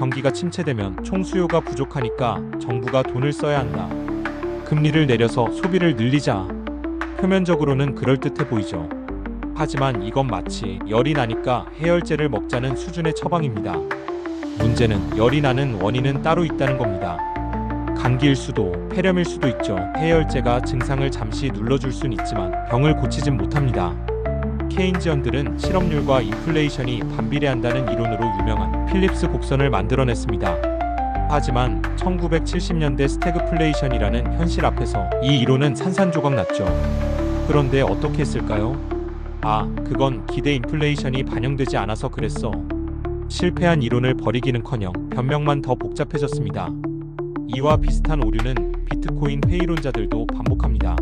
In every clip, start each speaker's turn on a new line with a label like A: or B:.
A: 경기가 침체되면 총수요가 부족하니까 정부가 돈을 써야 한다. 금리를 내려서 소비를 늘리자. 표면적으로는 그럴듯해 보이죠. 하지만 이건 마치 열이 나니까 해열제를 먹자는 수준의 처방입니다. 문제는 열이 나는 원인은 따로 있다는 겁니다. 감기일 수도 폐렴일 수도 있죠. 해열제가 증상을 잠시 눌러줄 순 있지만 병을 고치진 못합니다. 케인지언들은 실업률과 인플레이션이 반비례한다는 이론으로 유명한 필립스 곡선을 만들어냈습니다. 하지만 1970년대 스태그플레이션이라는 현실 앞에서 이 이론은 산산조각 났죠. 그런데 어떻게 했을까요? 그건 기대 인플레이션이 반영되지 않아서 그랬어. 실패한 이론을 버리기는커녕 변명만 더 복잡해졌습니다. 이와 비슷한 오류는 비트코인 회의론자들도 반복합니다.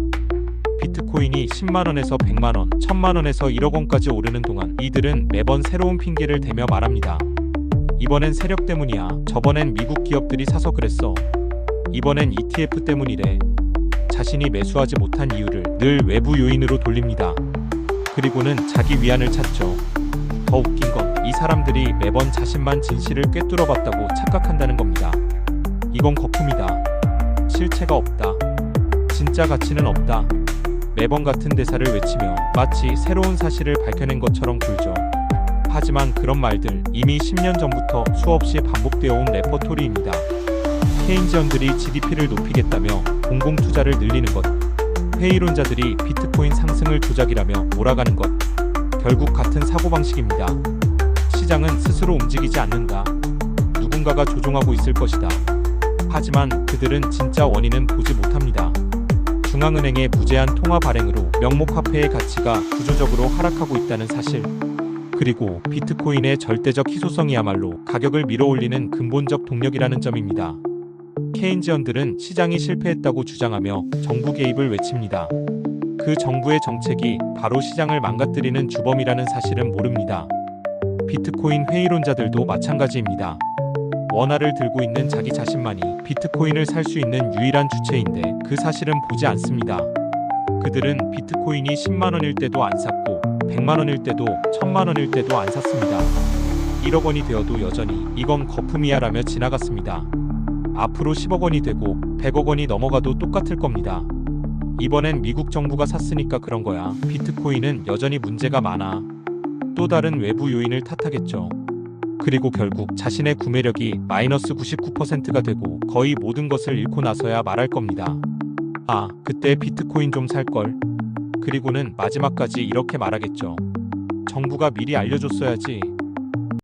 A: 비트코인이 10만원에서 100만원, 1000만원에서 1억원까지 오르는 동안 이들은 매번 새로운 핑계를 대며 말합니다. 이번엔 세력 때문이야. 저번엔 미국 기업들이 사서 그랬어. 이번엔 ETF 때문이래. 자신이 매수하지 못한 이유를 늘 외부 요인으로 돌립니다. 그리고는 자기 위안을 찾죠. 더 웃긴 건 이 사람들이 매번 자신만 진실을 꿰뚫어봤다고 착각한다는 겁니다. 이건 거품이다. 실체가 없다. 진짜 가치는 없다. 매번 같은 대사를 외치며 마치 새로운 사실을 밝혀낸 것처럼 굴죠. 하지만 그런 말들 이미 10년 전부터 수없이 반복되어 온 레퍼토리입니다. 케인지언들이 GDP를 높이겠다며 공공투자를 늘리는 것, 회의론자들이 비트코인 상승을 조작이라며 몰아가는 것, 결국 같은 사고방식입니다. 시장은 스스로 움직이지 않는다. 누군가가 조종하고 있을 것이다. 하지만 그들은 진짜 원인은 보지 못합니다. 중앙은행의 무제한 통화 발행으로 명목화폐의 가치가 구조적으로 하락하고 있다는 사실, 그리고 비트코인의 절대적 희소성이야말로 가격을 밀어올리는 근본적 동력이라는 점입니다. 케인지언들은 시장이 실패했다고 주장하며 정부 개입을 외칩니다. 그 정부의 정책이 바로 시장을 망가뜨리는 주범이라는 사실은 모릅니다. 비트코인 회의론자들도 마찬가지입니다. 원화를 들고 있는 자기 자신만이 비트코인을 살 수 있는 유일한 주체인데 그 사실은 보지 않습니다. 그들은 비트코인이 10만원일 때도 안 샀고 100만원일 때도 1000만원일 때도 안 샀습니다. 1억원이 되어도 여전히 이건 거품이야 라며 지나갔습니다. 앞으로 10억원이 되고 100억원이 넘어가도 똑같을 겁니다. 이번엔 미국 정부가 샀으니까 그런 거야. 비트코인은 여전히 문제가 많아. 또 다른 외부 요인을 탓하겠죠. 그리고 결국 자신의 구매력이 마이너스 99%가 되고 거의 모든 것을 잃고 나서야 말할 겁니다. 그때 비트코인 좀 살걸. 그리고는 마지막까지 이렇게 말하겠죠. 정부가 미리 알려줬어야지.